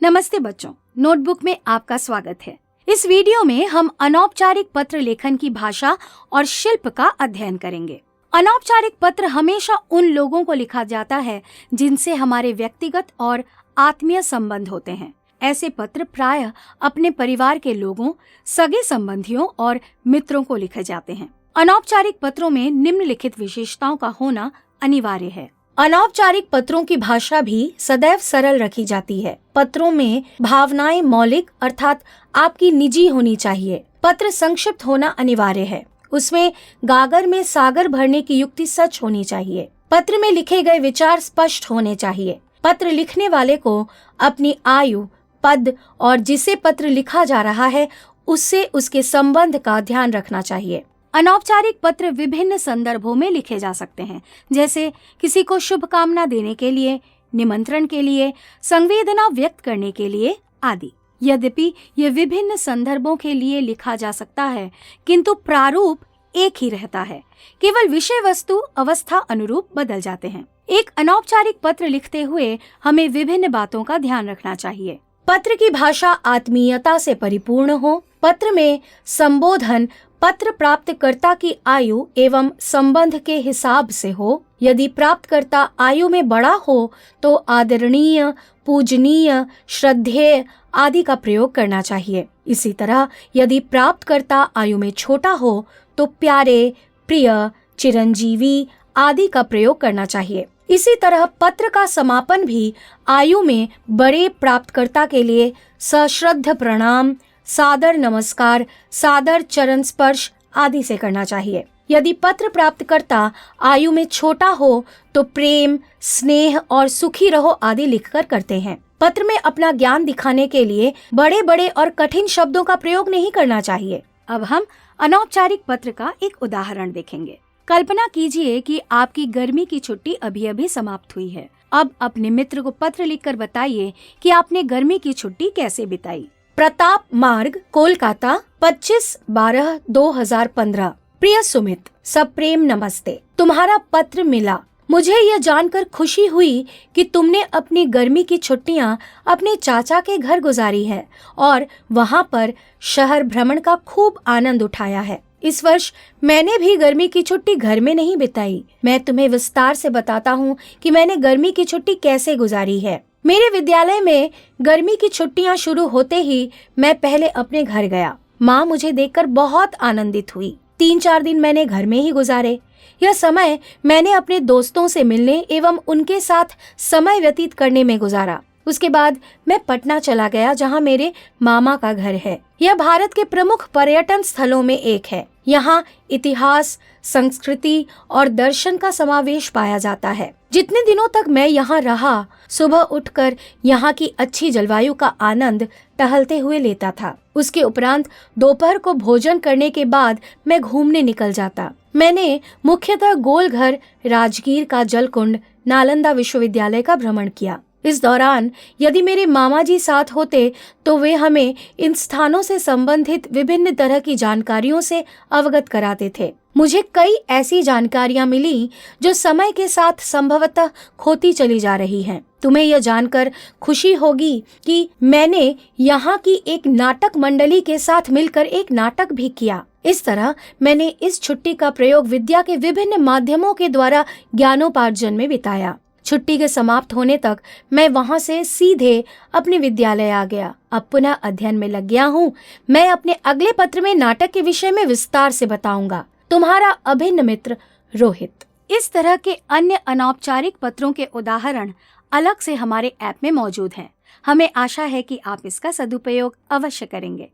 नमस्ते बच्चों, नोटबुक में आपका स्वागत है। इस वीडियो में हम अनौपचारिक पत्र लेखन की भाषा और शिल्प का अध्ययन करेंगे। अनौपचारिक पत्र हमेशा उन लोगों को लिखा जाता है जिनसे हमारे व्यक्तिगत और आत्मीय संबंध होते हैं। ऐसे पत्र प्रायः अपने परिवार के लोगों, सगे संबंधियों और मित्रों को लिखे जाते हैं। अनौपचारिक पत्रों में निम्नलिखित विशेषताओं का होना अनिवार्य है। अनौपचारिक पत्रों की भाषा भी सदैव सरल रखी जाती है। पत्रों में भावनाएं मौलिक अर्थात आपकी निजी होनी चाहिए। पत्र संक्षिप्त होना अनिवार्य है। उसमें गागर में सागर भरने की युक्ति सच होनी चाहिए। पत्र में लिखे गए विचार स्पष्ट होने चाहिए। पत्र लिखने वाले को अपनी आयु, पद और जिसे पत्र लिखा जा रहा है उससे उसके संबंध का ध्यान रखना चाहिए। अनौपचारिक पत्र विभिन्न संदर्भों में लिखे जा सकते हैं, जैसे किसी को शुभकामना देने के लिए, निमंत्रण के लिए, संवेदना व्यक्त करने के लिए आदि। यद्यपि ये विभिन्न संदर्भों के लिए लिखा जा सकता है, किंतु प्रारूप एक ही रहता है। केवल विषय वस्तु अवस्था अनुरूप बदल जाते हैं। एक अनौपचारिक पत्र लिखते हुए हमें विभिन्न बातों का ध्यान रखना चाहिए। पत्र की भाषा आत्मीयता से परिपूर्ण हो। पत्र में संबोधन पत्र प्राप्तकर्ता की आयु एवं संबंध के हिसाब से हो। यदि प्राप्तकर्ता आयु में बड़ा हो तो आदरणीय, पूजनीय, श्रद्धेय आदि का प्रयोग करना चाहिए। इसी तरह यदि प्राप्तकर्ता आयु में छोटा हो तो प्यारे, प्रिय, चिरंजीवी आदि का प्रयोग करना चाहिए। इसी तरह पत्र का समापन भी आयु में बड़े प्राप्तकर्ता के लिए सश्रद्ध प्रणाम, सादर नमस्कार, सादर चरण स्पर्श आदि से करना चाहिए। यदि पत्र प्राप्तकर्ता आयु में छोटा हो तो प्रेम, स्नेह और सुखी रहो आदि लिखकर करते हैं। पत्र में अपना ज्ञान दिखाने के लिए बड़े बड़े और कठिन शब्दों का प्रयोग नहीं करना चाहिए। अब हम अनौपचारिक पत्र का एक उदाहरण देखेंगे। कल्पना कीजिए कि आपकी गर्मी की छुट्टी अभी अभी समाप्त हुई है। अब अपने मित्र को पत्र लिखकर बताइए कि आपने गर्मी की छुट्टी कैसे बिताई। प्रताप मार्ग, कोलकाता, 25/12/2015। प्रिय सुमित, सप्रेम नमस्ते। तुम्हारा पत्र मिला। मुझे यह जानकर खुशी हुई कि तुमने अपनी गर्मी की छुट्टियां अपने चाचा के घर गुजारी है और वहां पर शहर भ्रमण का खूब आनंद उठाया है। इस वर्ष मैंने भी गर्मी की छुट्टी घर में नहीं बिताई। मैं तुम्हें विस्तार से बताता हूँ कि मैंने गर्मी की छुट्टी कैसे गुजारी है। मेरे विद्यालय में गर्मी की छुट्टियां शुरू होते ही मैं पहले अपने घर गया। माँ मुझे देखकर बहुत आनंदित हुई। 3-4 दिन मैंने घर में ही गुजारे। यह समय मैंने अपने दोस्तों से मिलने एवं उनके साथ समय व्यतीत करने में गुजारा। उसके बाद मैं पटना चला गया, जहाँ मेरे मामा का घर है। यह भारत के प्रमुख पर्यटन स्थलों में एक है। यहाँ इतिहास, संस्कृति और दर्शन का समावेश पाया जाता है। जितने दिनों तक मैं यहाँ रहा, सुबह उठकर यहाँ की अच्छी जलवायु का आनंद टहलते हुए लेता था। उसके उपरांत दोपहर को भोजन करने के बाद मैं घूमने निकल जाता। मैंने मुख्यतः गोलघर, राजगीर का जलकुंड, नालंदा विश्वविद्यालय का भ्रमण किया। इस दौरान यदि मेरे मामा जी साथ होते तो वे हमें इन स्थानों से संबंधित विभिन्न तरह की जानकारियों से अवगत कराते थे। मुझे कई ऐसी जानकारियां मिली जो समय के साथ संभवतः खोती चली जा रही हैं। तुम्हें यह जानकर खुशी होगी कि मैंने यहाँ की एक नाटक मंडली के साथ मिलकर एक नाटक भी किया। इस तरह मैंने इस छुट्टी का प्रयोग विद्या के विभिन्न माध्यमों के द्वारा ज्ञानोपार्जन में बिताया। छुट्टी के समाप्त होने तक मैं वहां से सीधे अपने विद्यालय आ गया। अब पुनः अध्ययन में लग गया हूँ। मैं अपने अगले पत्र में नाटक के विषय में विस्तार से बताऊंगा। तुम्हारा अभिन्न मित्र रोहित। इस तरह के अन्य अनौपचारिक पत्रों के उदाहरण अलग से हमारे ऐप में मौजूद हैं। हमें आशा है कि आप इसका सदुपयोग अवश्य करेंगे।